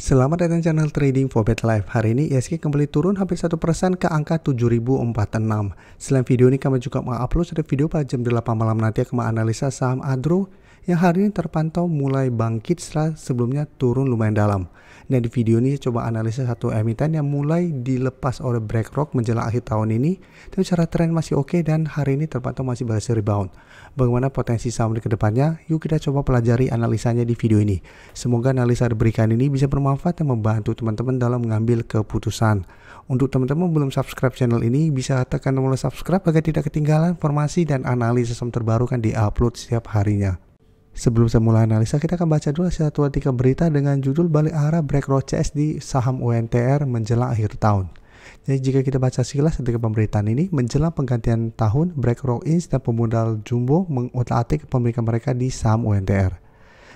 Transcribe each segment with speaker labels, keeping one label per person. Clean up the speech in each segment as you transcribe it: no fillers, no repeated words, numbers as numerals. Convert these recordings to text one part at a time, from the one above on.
Speaker 1: Selamat datang channel Trading for Better Life. Hari ini ISG kembali turun hampir 1% ke angka 7046. Selain video ini kami juga mengupload satu video pada jam 8 malam nanti akan menganalisa saham Adro yang hari ini terpantau mulai bangkit setelah sebelumnya turun lumayan dalam. Nah, di video ini saya coba analisa satu emiten yang mulai dilepas oleh BlackRock menjelang akhir tahun ini, tapi secara tren masih oke dan hari ini terpantau masih berhasil rebound. Bagaimana potensi saham di kedepannya? Yuk kita coba pelajari analisanya di video ini. Semoga analisa diberikan ini bisa bermanfaat dan membantu teman-teman dalam mengambil keputusan. Untuk teman-teman belum subscribe channel ini, bisa tekan tombol subscribe agar tidak ketinggalan informasi dan analisis saham terbaru kan diupload setiap harinya. Sebelum saya mulai analisa, kita akan baca dulu satu artikel berita dengan judul balik arah BlackRock CS di saham UNTR menjelang akhir tahun. Jadi jika kita baca sekilas artikel pemberitaan ini, menjelang penggantian tahun, BlackRock Inc. dan pemodal jumbo mengotak-atik kepemilikan mereka di saham UNTR.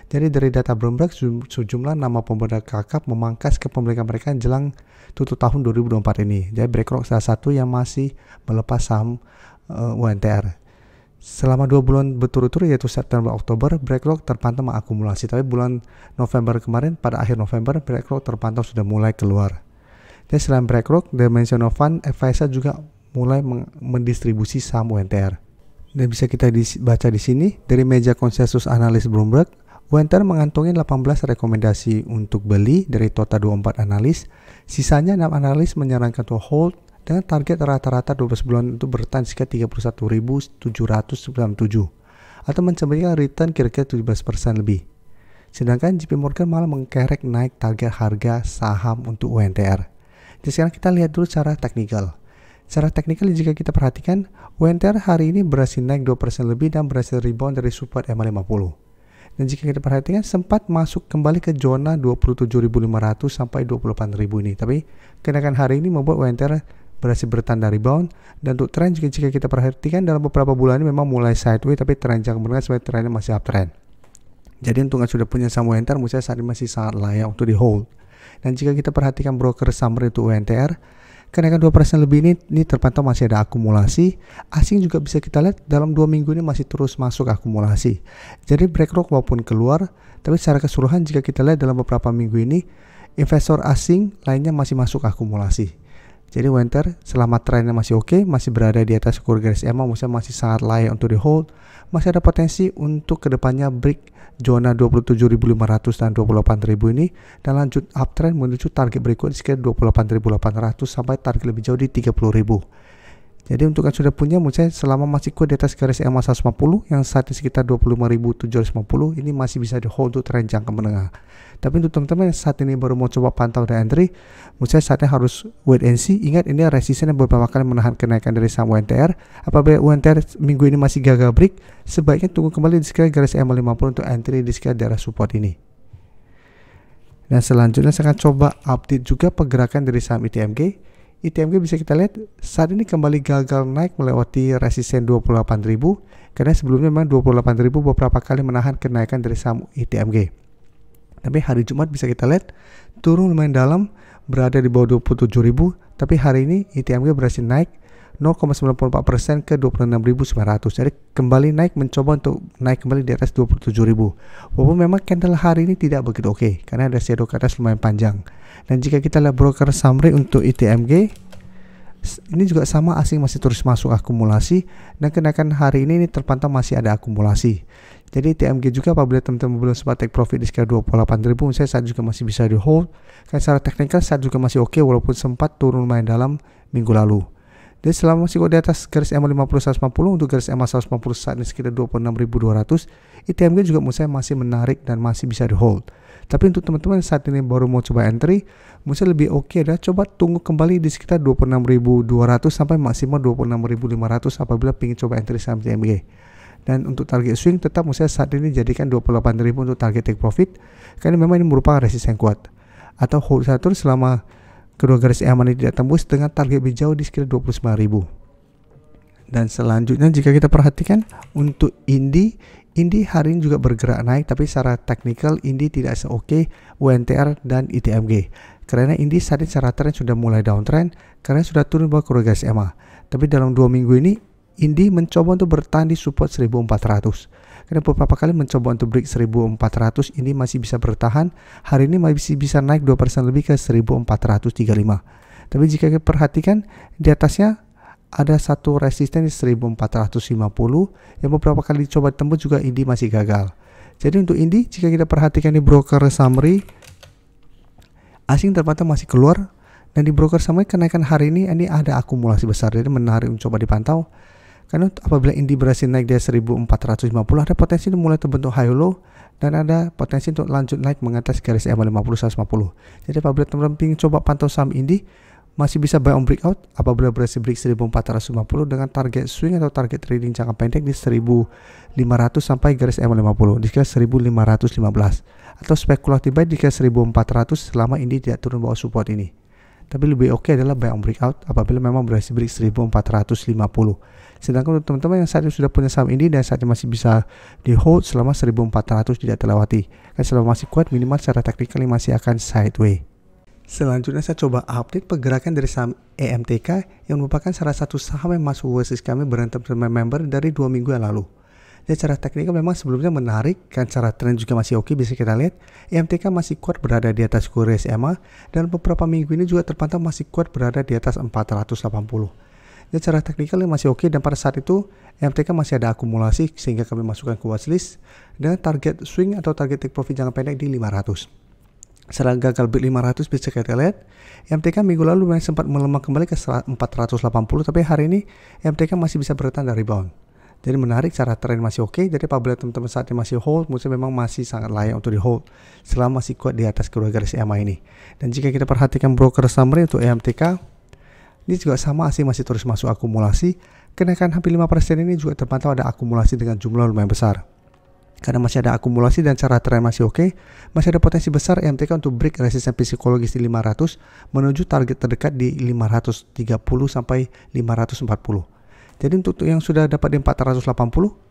Speaker 1: Jadi dari data Bloomberg, sejumlah nama pemodal kakap memangkas kepemilikan mereka jelang tutup tahun 2024 ini. Jadi BlackRock salah satu yang masih melepas saham UNTR. Selama 2 bulan berturut-turut yaitu September-Oktober, BlackRock terpantau mengakumulasi. Tapi bulan November kemarin, pada akhir November, BlackRock terpantau sudah mulai keluar. Dan selain BlackRock, Dimensional Fund Advisor juga mulai mendistribusi saham UNTR. Dan bisa kita baca di sini, dari meja konsensus analis Bloomberg, UNTR mengantongi 18 rekomendasi untuk beli dari total 24 analis. Sisanya 6 analis menyarankan untuk hold dengan target rata-rata 12 bulan untuk bertahan sekitar 31.797 atau mencapai return kira-kira 17% lebih. Sedangkan JP Morgan malah mengkerek naik target harga saham untuk UNTR. Jadi sekarang kita lihat dulu secara teknikal. Secara teknikal jika kita perhatikan, UNTR hari ini berhasil naik 2% lebih dan berhasil rebound dari support MA50. Dan jika kita perhatikan sempat masuk kembali ke zona 27.500 sampai 28.000 ini. Tapi kenaikan hari ini membuat UNTR berhasil bertanda rebound. Dan untuk tren jika kita perhatikan dalam beberapa bulan ini memang mulai sideways, tapi tren jangka menengah sebenarnya trennya masih uptrend. Jadi untuk yang sudah punya saham UNTR menurut saya saat ini masih sangat layak untuk di hold. Dan jika kita perhatikan broker summary untuk UNTR, kenaikan 2% lebih ini terpantau masih ada akumulasi. Asing juga bisa kita lihat dalam 2 minggu ini masih terus masuk akumulasi. Jadi BlackRock walaupun keluar, tapi secara keseluruhan jika kita lihat dalam beberapa minggu ini, investor asing lainnya masih masuk akumulasi. Jadi UNTR selama trennya masih oke, masih berada di atas core garis EMA, masih sangat layak untuk di hold. Masih ada potensi untuk kedepannya break zona 27.500 dan 28.000 ini dan lanjut uptrend menuju target berikut sekitar 28.800 sampai target lebih jauh di 30.000. Jadi untuk yang sudah punya menurut saya selama masih kuat di atas garis EMA 150 yang saat ini sekitar 25.750 ini masih bisa di hold untuk tren jangka menengah. Tapi untuk teman-teman yang saat ini baru mau coba pantau dan entry, menurut saya saatnya harus wait and see. Ingat ini resisten yang beberapa kali menahan kenaikan dari saham UNTR. Apabila UNTR minggu ini masih gagal break, sebaiknya tunggu kembali di sekitar garis EMA 50 untuk entry di sekitar daerah support ini. Dan selanjutnya saya akan coba update juga pergerakan dari saham ITMG. ITMG bisa kita lihat saat ini kembali gagal naik melewati resisten 28.000 karena sebelumnya memang 28.000 beberapa kali menahan kenaikan dari saham ITMG. Tapi hari Jumat bisa kita lihat turun lumayan dalam berada di bawah 27.000, tapi hari ini ITMG berhasil naik 0,94% ke 26.900. Jadi kembali naik mencoba untuk naik kembali di atas 27.000. Walaupun memang candle hari ini tidak begitu oke karena ada shadow ke atas lumayan panjang. Dan jika kita lihat broker summary untuk ITMG, ini juga sama, asing masih terus masuk akumulasi dan kenaikan hari ini terpantau masih ada akumulasi. Jadi ITMG juga apabila teman-teman belum sempat take profit di sekitar 28.000, saya saat juga masih bisa di hold. Karena secara teknikal saat juga masih oke walaupun sempat turun lumayan dalam minggu lalu. Jadi selama masih di atas garis EMA 50 150 untuk garis EMA 150 saat ini sekitar 26.200, ITMG juga menurut saya masih menarik dan masih bisa di hold. Tapi untuk teman-teman saat ini baru mau coba entry, menurut saya lebih oke adalah coba tunggu kembali di sekitar 26.200 sampai maksimal 26.500 apabila ingin coba entry saham ITMG. Dan untuk target swing tetap menurut saya saat ini jadikan 28.000 untuk target take profit karena memang ini merupakan resisten kuat. Atau hold satu selama kedua garis EMA ini tidak tembus dengan target lebih jauh di sekitar 29.000. Dan selanjutnya jika kita perhatikan untuk Indi hari ini juga bergerak naik, tapi secara teknikal Indi tidak seoke UNTR dan ITMG. Karena Indi saat ini secara tren sudah mulai downtrend karena sudah turun bawah core garis EMA. Tapi dalam 2 minggu ini Indi mencoba untuk bertahan di support 1400. Karena beberapa kali mencoba untuk break 1400, ini masih bisa bertahan. Hari ini masih bisa naik 2% lebih ke 1435. Tapi jika kita perhatikan di atasnya ada satu resisten di 1450 yang beberapa kali dicoba tembus juga Indi masih gagal. Jadi untuk Indi, jika kita perhatikan di broker summary, asing terpantau masih keluar, dan di broker summary kenaikan hari ini ada akumulasi besar, jadi menarik untuk coba dipantau. Karena apabila Indi berhasil naik dari 1450, ada potensi untuk mulai terbentuk high low dan ada potensi untuk lanjut naik mengatas garis EMA 50 150. Jadi apabila teman-teman ingin coba pantau saham Indi, masih bisa buy on breakout apabila berhasil break 1450 dengan target swing atau target trading jangka pendek di 1500 sampai garis EMA 50 di sekitar 1515, atau spekulatif buy di sekitar 1400 selama Indi tidak turun bawah support ini. Tapi lebih oke adalah buy on breakout apabila memang berhasil break 1450. Sedangkan untuk teman-teman yang saat ini sudah punya saham Indi dan saat ini masih bisa di hold selama 1400 tidak terlewati. Karena selama masih kuat, minimal secara teknikal masih akan sideways. Selanjutnya saya coba update pergerakan dari saham EMTK yang merupakan salah satu saham yang masuk wishlist kami berantem sama member dari 2 minggu yang lalu. Dan secara teknikal memang sebelumnya menarik, kan secara tren juga masih oke. Bisa kita lihat EMTK masih kuat berada di atas garis EMA dan beberapa minggu ini juga terpantau masih kuat berada di atas 480. Dan secara teknikal masih oke, dan pada saat itu EMTK masih ada akumulasi sehingga kami masukkan ke watchlist dengan target swing atau target take profit jangka pendek di 500. Setelah gagal break 500, bisa kita lihat EMTK minggu lalu memang sempat melemah kembali ke 480, tapi hari ini EMTK masih bisa bertahan dari rebound. Jadi menarik, cara tren masih oke. Jadi apabila teman-teman saat ini masih hold, menurut saya memang masih sangat layak untuk di hold selama masih kuat di atas kedua garis EMA ini. Dan jika kita perhatikan broker summary untuk EMTK, ini juga sama, asing masih terus masuk akumulasi. Kenaikan hampir 5% ini juga terpantau ada akumulasi dengan jumlah lumayan besar. Karena masih ada akumulasi dan cara tren masih oke, masih ada potensi besar EMTK untuk break resisten psikologis di 500 menuju target terdekat di 530 sampai 540. Jadi untuk yang sudah dapat di 480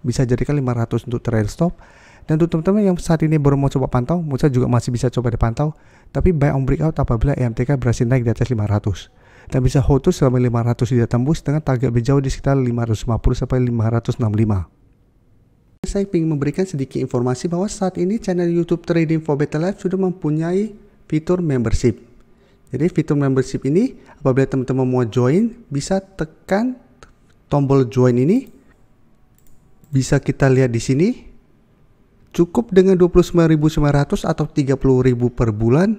Speaker 1: bisa jadikan 500 untuk trail stop. Dan untuk teman-teman yang saat ini baru mau coba pantau, menurut saya juga masih bisa coba dipantau, tapi buy on breakout apabila EMTK berhasil naik di atas 500. Dan bisa hold to selama 500 tidak tembus dengan target lebih jauh di sekitar 550 sampai 565. Saya ingin memberikan sedikit informasi bahwa saat ini channel YouTube Trading for Better Life sudah mempunyai fitur membership. Jadi fitur membership ini apabila teman-teman mau join, bisa tekan tombol join ini. Bisa kita lihat di sini. Cukup dengan 29.900 atau 30.000 per bulan,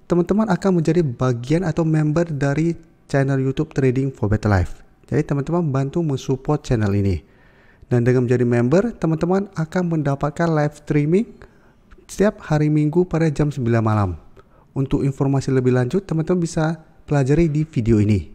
Speaker 1: teman-teman akan menjadi bagian atau member dari channel YouTube Trading for Better Life. Jadi teman-teman bantu mensupport channel ini. Dan dengan menjadi member, teman-teman akan mendapatkan live streaming setiap hari Minggu pada jam 9 malam. Untuk informasi lebih lanjut, teman-teman bisa pelajari di video ini.